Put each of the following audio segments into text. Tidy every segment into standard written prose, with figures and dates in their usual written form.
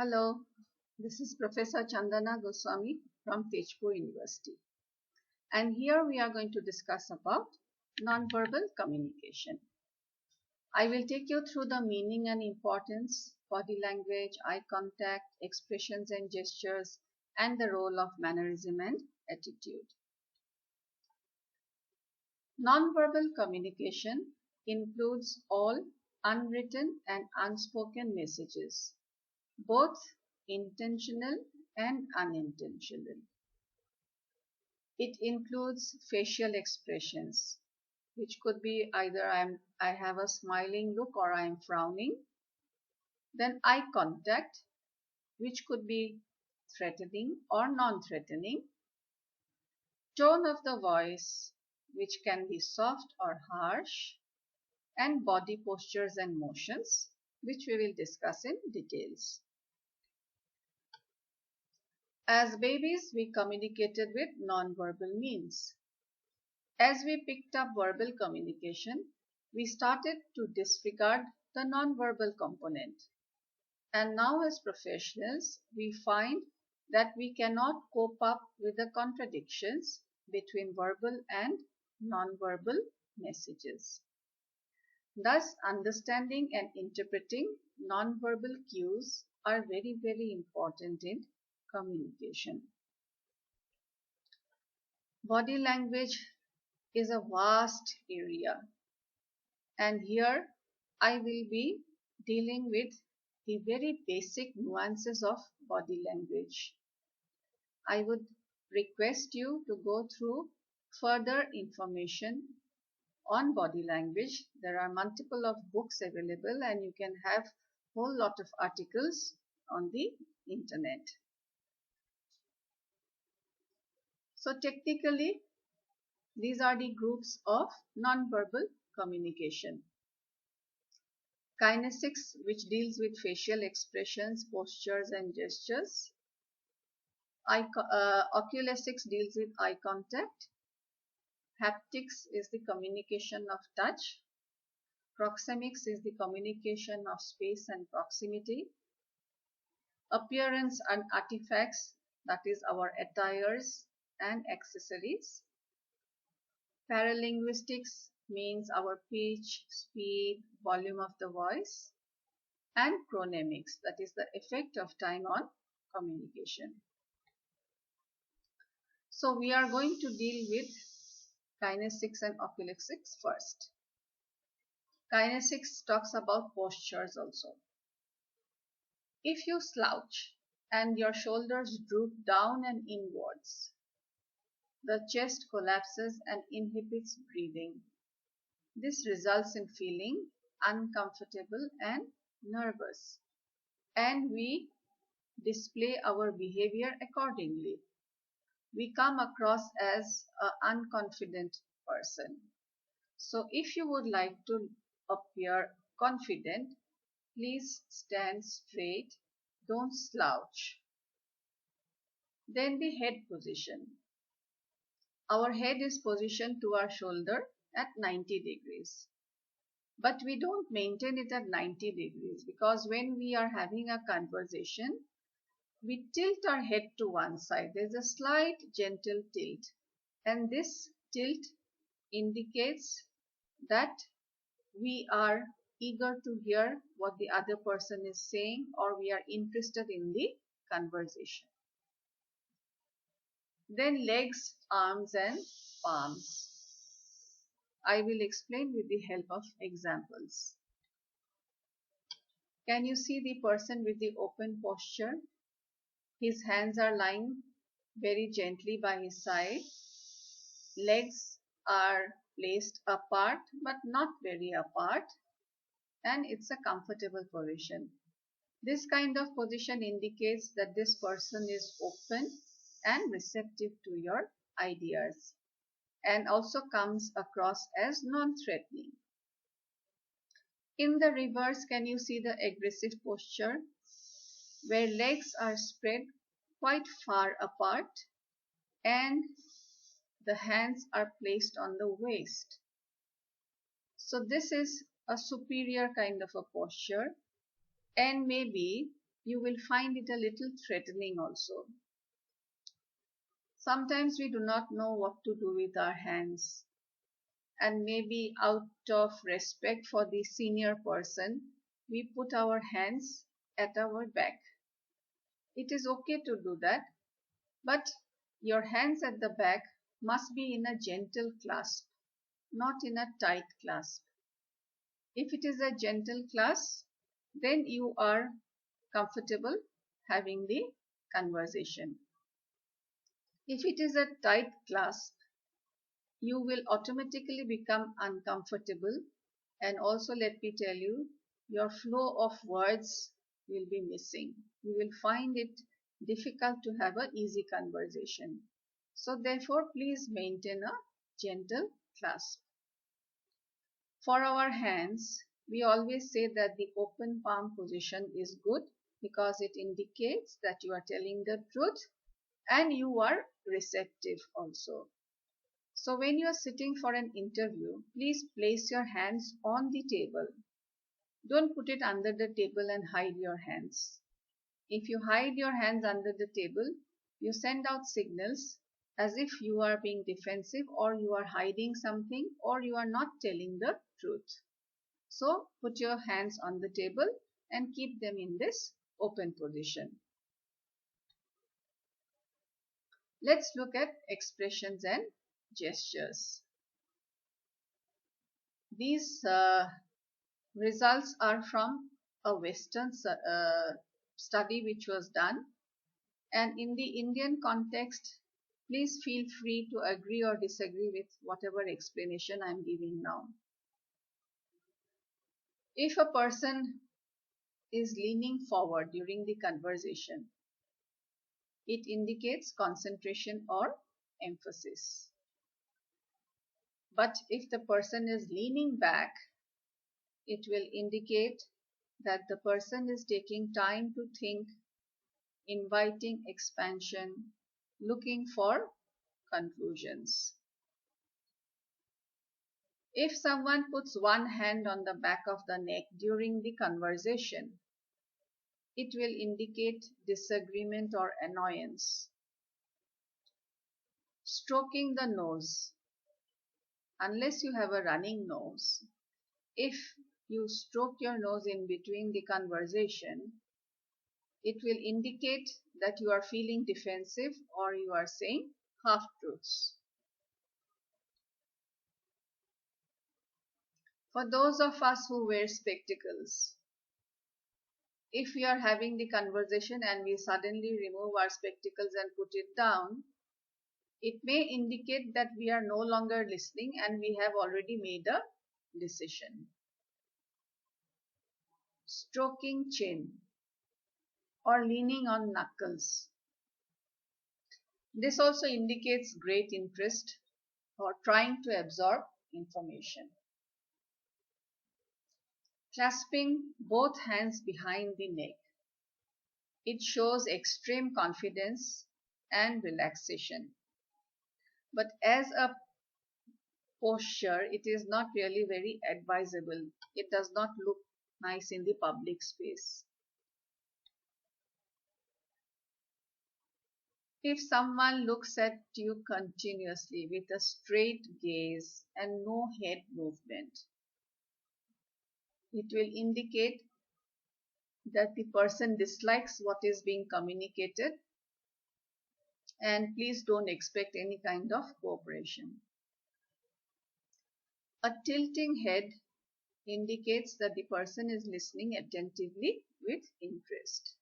Hello, this is Professor Chandana Goswami from Tejpur University. And here we are going to discuss about nonverbal communication. I will take you through the meaning and importance, body language, eye contact, expressions and gestures, and the role of mannerism and attitude. Nonverbal communication includes all unwritten and unspoken messages, both intentional and unintentional. It includes facial expressions, which could be either I have a smiling look or I am frowning. Then eye contact, which could be threatening or non-threatening. Tone of the voice, which can be soft or harsh. And body postures and motions, which we will discuss in details. As babies, we communicated with non-verbal means. As we picked up verbal communication, we started to disregard the non-verbal component. And now as professionals, we find that we cannot cope up with the contradictions between verbal and non-verbal messages. Thus, understanding and interpreting non-verbal cues are very, very important in communication. Body language is a vast area, and here I will be dealing with the very basic nuances of body language. I would request you to go through further information on body language. There are multiple of books available and you can have a whole lot of articles on the internet. So technically, these are the groups of nonverbal communication. Kinesics, which deals with facial expressions, postures and gestures. Oculesics deals with eye contact. Haptics is the communication of touch. Proxemics is the communication of space and proximity. Appearance and artifacts, that is our attires and accessories. Paralinguistics means our pitch, speed, volume of the voice. And chronemics, that is the effect of time on communication. So we are going to deal with kinesics and oculesics first. Kinesics talks about postures also. If you slouch and your shoulders droop down and inwards, the chest collapses and inhibits breathing. This results in feeling uncomfortable and nervous, and we display our behavior accordingly. We come across as an unconfident person. So if you would like to appear confident, please stand straight, don't slouch. Then the head position. Our head is positioned to our shoulder at 90 degrees. But we don't maintain it at 90 degrees because when we are having a conversation, we tilt our head to one side. There's a slight gentle tilt, and this tilt indicates that we are eager to hear what the other person is saying, or we are interested in the conversation. Then legs, arms and palms. I will explain with the help of examples. Can you see the person with the open posture? His hands are lying very gently by his side. Legs are placed apart but not very apart, and it's a comfortable position. This kind of position indicates that this person is open and receptive to your ideas and also comes across as non-threatening. In the reverse, can you see the aggressive posture where legs are spread quite far apart and the hands are placed on the waist? So this is a superior kind of a posture, and maybe you will find it a little threatening also. Sometimes we do not know what to do with our hands, and maybe out of respect for the senior person, we put our hands at our back. It is okay to do that, but your hands at the back must be in a gentle clasp, not in a tight clasp. If it is a gentle clasp, then you are comfortable having the conversation. If it is a tight clasp, you will automatically become uncomfortable, and also let me tell you, your flow of words will be missing. You will find it difficult to have an easy conversation. So therefore, please maintain a gentle clasp. For our hands, we always say that the open palm position is good because it indicates that you are telling the truth and you are receptive also. So when you are sitting for an interview, please place your hands on the table. Don't put it under the table and hide your hands. If you hide your hands under the table, you send out signals as if you are being defensive, or you are hiding something, or you are not telling the truth. So put your hands on the table and keep them in this open position. Let's look at expressions and gestures. These results are from a Western study which was done, and in the Indian context, please feel free to agree or disagree with whatever explanation I am giving now. If a person is leaning forward during the conversation, it indicates concentration or emphasis. But if the person is leaning back, it will indicate that the person is taking time to think, inviting expansion, looking for conclusions. If someone puts one hand on the back of the neck during the conversation, it will indicate disagreement or annoyance. Stroking the nose. Unless you have a running nose, if you stroke your nose in between the conversation, it will indicate that you are feeling defensive or you are saying half-truths. For those of us who wear spectacles, if we are having the conversation and we suddenly remove our spectacles and put it down, it may indicate that we are no longer listening and we have already made a decision. Stroking chin or leaning on knuckles. This also indicates great interest or trying to absorb information. Clasping both hands behind the neck. It shows extreme confidence and relaxation. But as a posture, it is not really very advisable. It does not look nice in the public space. If someone looks at you continuously with a straight gaze and no head movement, it will indicate that the person dislikes what is being communicated, and please don't expect any kind of cooperation. A tilting head indicates that the person is listening attentively with interest.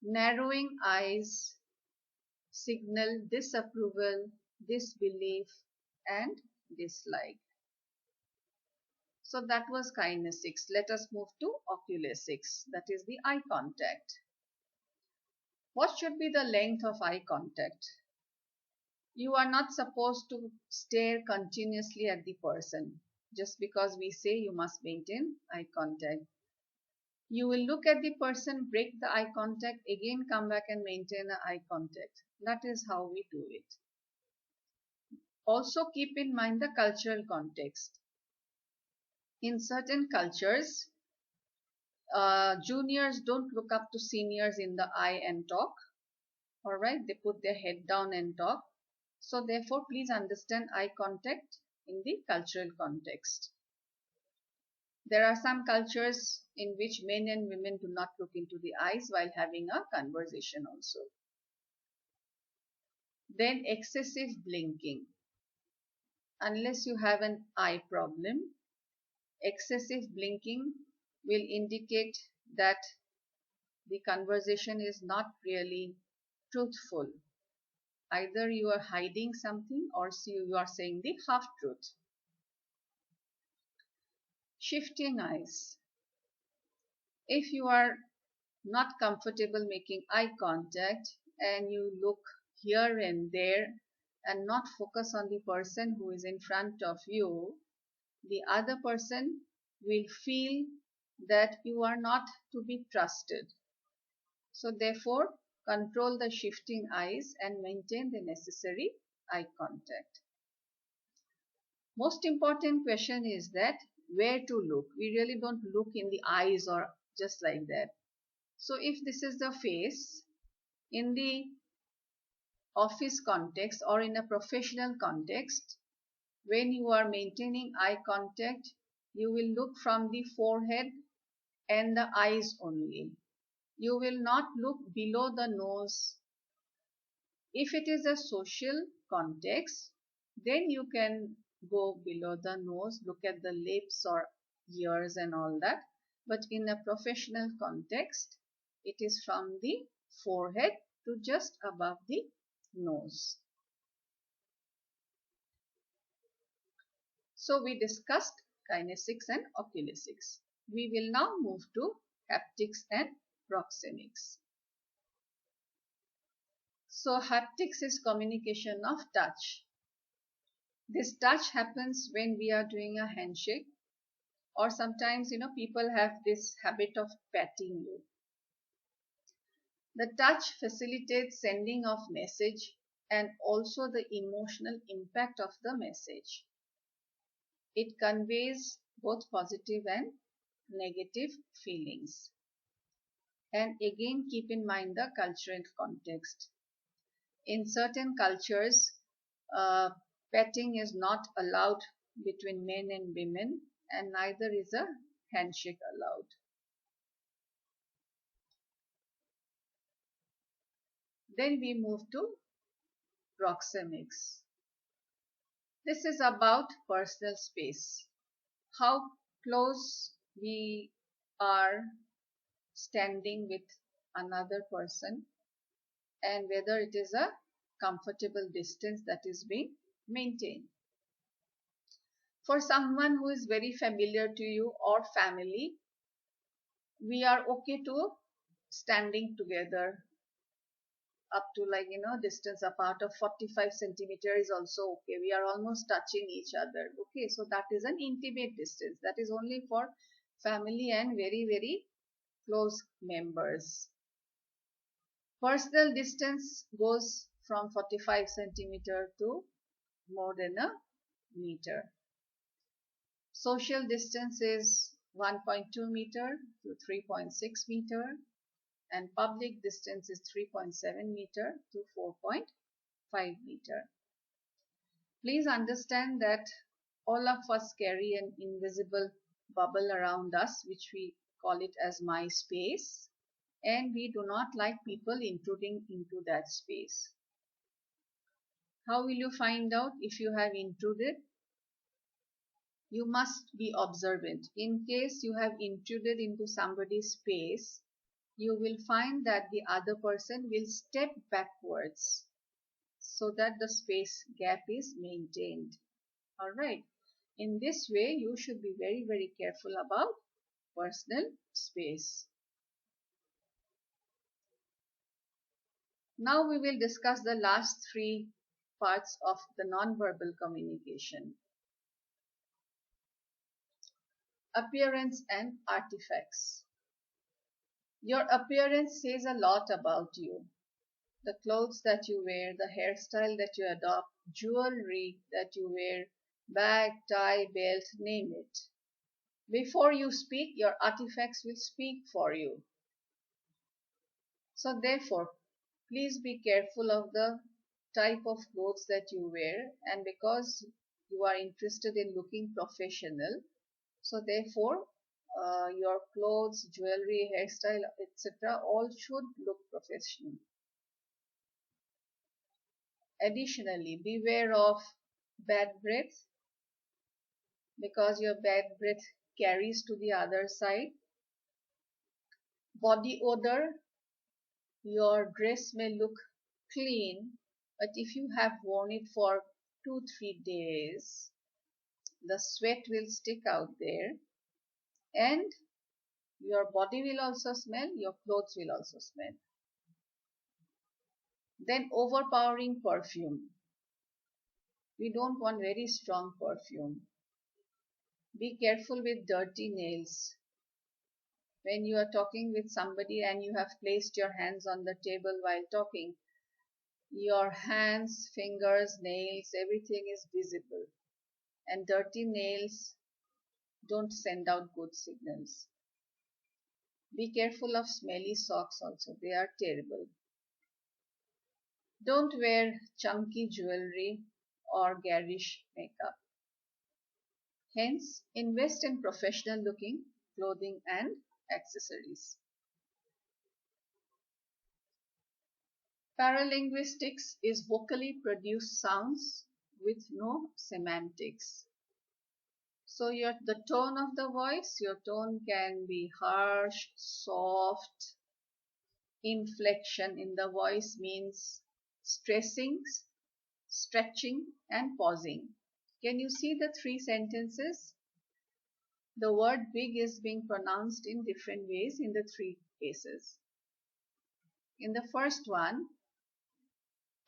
Narrowing eyes signal disapproval, disbelief, and dislike. So that was kinesics. Let us move to oculesics, that is the eye contact. What should be the length of eye contact? You are not supposed to stare continuously at the person just because we say you must maintain eye contact. You will look at the person, break the eye contact, again come back and maintain the eye contact. That is how we do it. Also keep in mind the cultural context. In certain cultures, Juniors don't look up to seniors in the eye and talk. Alright, they put their head down and talk. So therefore, please understand eye contact in the cultural context. There are some cultures in which men and women do not look into the eyes while having a conversation also. Then excessive blinking. Unless you have an eye problem, excessive blinking will indicate that the conversation is not really truthful. Either you are hiding something or you are saying the half truth. Shifting eyes. If you are not comfortable making eye contact and you look here and there and not focus on the person who is in front of you, the other person will feel that you are not to be trusted. So therefore, control the shifting eyes and maintain the necessary eye contact. Most important question is that where to look. We really don't look in the eyes or just like that. So if this is the face, in the office context or in a professional context, when you are maintaining eye contact, you will look from the forehead and the eyes only. You will not look below the nose. If it is a social context, then you can go below the nose, look at the lips or ears and all that. But in a professional context, it is from the forehead to just above the nose. So we discussed kinesics and oculesics. We will now move to haptics and proxemics. So haptics is communication of touch. This touch happens when we are doing a handshake, or sometimes people have this habit of patting you. The touch facilitates sending of message and also the emotional impact of the message. It conveys both positive and negative feelings. And again, keep in mind the cultural context. In certain cultures, petting is not allowed between men and women, and neither is a handshake allowed. Then we move to proxemics. This is about personal space. How close we are standing with another person and whether it is a comfortable distance that is being maintained. For someone who is very familiar to you or family, we are okay to standing together up to distance apart of 45 centimeters is also okay. We are almost touching each other. Okay, so that is an intimate distance. That is only for family and very, very close members. Personal distance goes from 45 centimeter to more than a meter. Social distance is 1.2 meter to 3.6 meter, and public distance is 3.7 meter to 4.5 meter. Please understand that all of us carry an invisible bubble around us, which we call it as my space, and we do not like people intruding into that space. How will you find out if you have intruded? You must be observant. In case you have intruded into somebody's space, you will find that the other person will step backwards so that the space gap is maintained. Alright. In this way, you should be very, very careful about personal space. Now we will discuss the last three parts of the non-verbal communication. Appearance and artifacts. Your appearance says a lot about you. The clothes that you wear, the hairstyle that you adopt, jewelry that you wear, bag, tie, belt, name it. Before you speak, your artifacts will speak for you. So therefore, please be careful of the type of clothes that you wear, and because you are interested in looking professional, so therefore your clothes, jewelry, hairstyle, etc. all should look professional. Additionally, beware of bad breath, because your bad breath carries to the other side. Body odor, your dress may look clean, but if you have worn it for 2-3 days, the sweat will stick out there, and your body will also smell, your clothes will also smell. Then overpowering perfume. We don't want very strong perfume. Be careful with dirty nails. When you are talking with somebody and you have placed your hands on the table while talking, your hands, fingers, nails, everything is visible. And dirty nails don't send out good signals. Be careful of smelly socks also. They are terrible. Don't wear chunky jewelry or garish makeup. Hence, invest in professional looking clothing and accessories. Paralinguistics is vocally produced sounds with no semantics. So the tone of the voice, your tone can be harsh, soft. Inflection in the voice means stressing, stretching and pausing. Can you see the 3 sentences? The word big is being pronounced in different ways in the 3 cases. In the first one,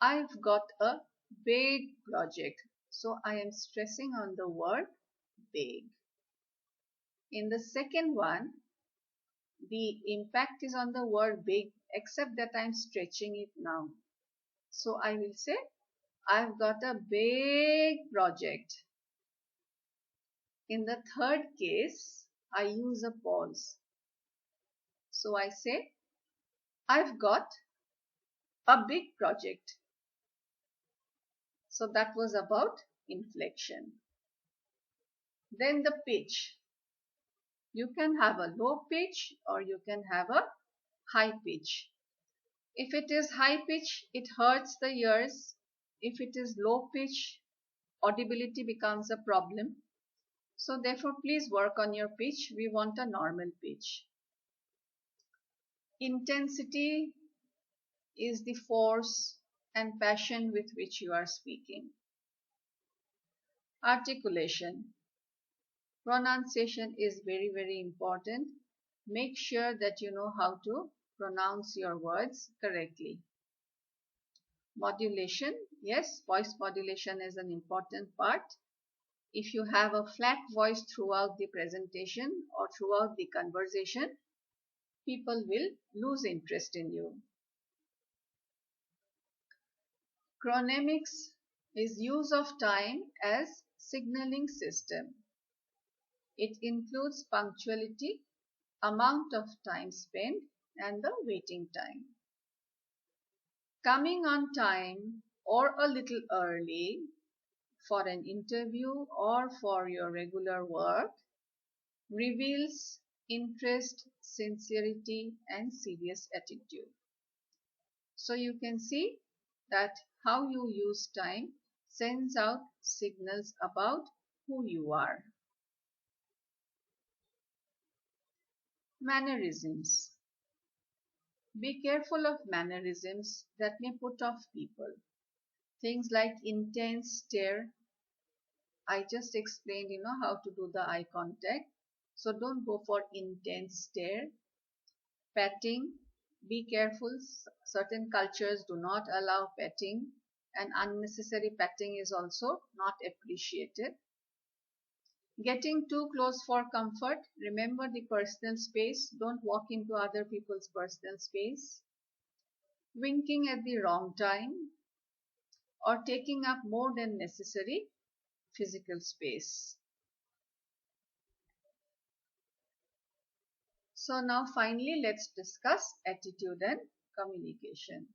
I've got a big project. So I am stressing on the word big. In the second one, the impact is on the word big, except that I'm stretching it now. So I will say, I've got a big project. In the third case, I use a pause. So I say, I've got a big project. So that was about inflection. Then the pitch. You can have a low pitch or you can have a high pitch. If it is high pitch, it hurts the ears. If it is low pitch, audibility becomes a problem. So therefore, please work on your pitch. We want a normal pitch. Intensity is the force and passion with which you are speaking. Articulation. Pronunciation is very, very important. Make sure that you know how to pronounce your words correctly. Modulation. Yes, voice modulation is an important part. If you have a flat voice throughout the presentation or throughout the conversation, people will lose interest in you. Chronemics is use of time as signaling system. It includes punctuality, amount of time spent, and the waiting time. Coming on time or a little early for an interview or for your regular work reveals interest, sincerity, and serious attitude. So you can see that how you use time sends out signals about who you are. Mannerisms. Be careful of mannerisms that may put off people. Things like intense stare. I just explained, how to do the eye contact. So don't go for intense stare. Patting. Be careful. Certain cultures do not allow patting, and unnecessary patting is also not appreciated. Getting too close for comfort. Remember the personal space. Don't walk into other people's personal space. Winking at the wrong time or taking up more than necessary physical space. So now finally let's discuss attitude and communication.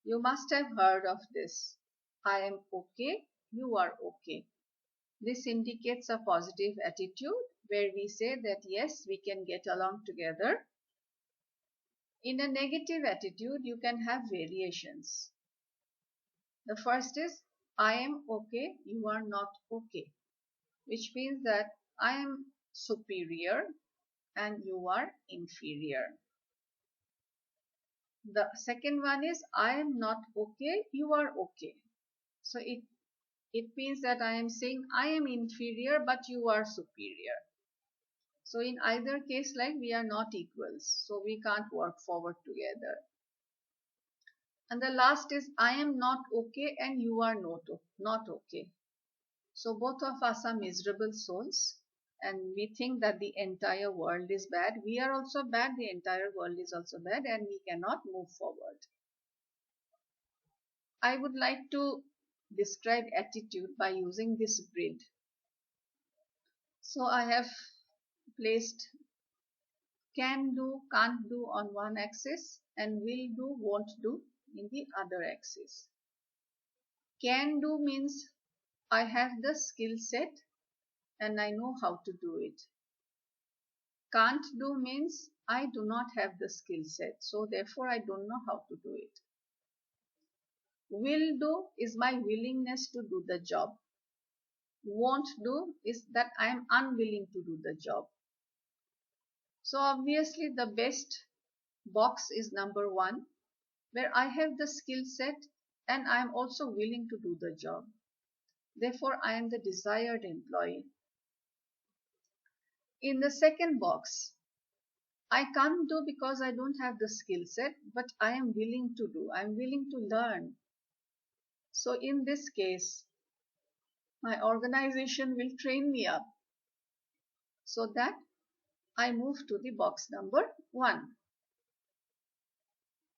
You must have heard of this. I am okay, you are okay. This indicates a positive attitude where we say that yes, we can get along together. In a negative attitude, you can have variations. The first is I am okay, you are not okay, which means that I am superior and you are inferior. The second one is I am not okay, you are okay. So it means that I am saying I am inferior but you are superior. So in either case, like, we are not equals, so we can't work forward together. And the last is I am not okay and you are not okay. So both of us are miserable souls and we think that the entire world is bad. We are also bad, the entire world is also bad, and we cannot move forward. I would like to describe attitude by using this grid. So I have placed can do, can't do on one axis and will do, won't do in the other axis. Can do means I have the skill set and I know how to do it. Can't do means I do not have the skill set, so therefore I don't know how to do it. Will do is my willingness to do the job. Won't do is that I am unwilling to do the job. So obviously the best box is number 1, where I have the skill set and I am also willing to do the job. Therefore, I am the desired employee. In the second box, I can't do because I don't have the skill set, but I am willing to do. I am willing to learn. So in this case, my organization will train me up so that I move to the box number 1.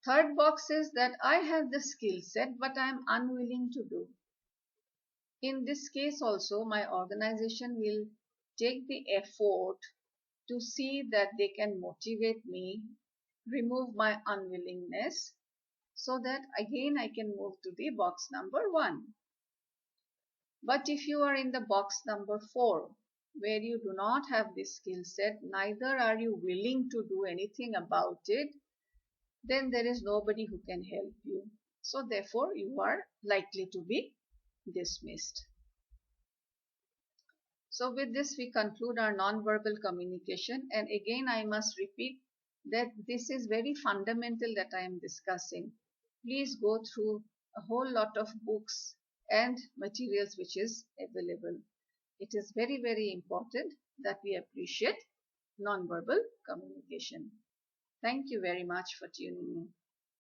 Third box is that I have the skill set, but I am unwilling to do. In this case also, my organization will take the effort to see that they can motivate me, remove my unwillingness, so that again I can move to the box number 1. But if you are in the box number 4, where you do not have this skill set, neither are you willing to do anything about it, then there is nobody who can help you. So therefore you are likely to be dismissed. So with this we conclude our non-verbal communication, and again I must repeat that this is very fundamental that I am discussing. Please go through a whole lot of books and materials which is available. It is very, very important that we appreciate non-verbal communication. Thank you very much for tuning in.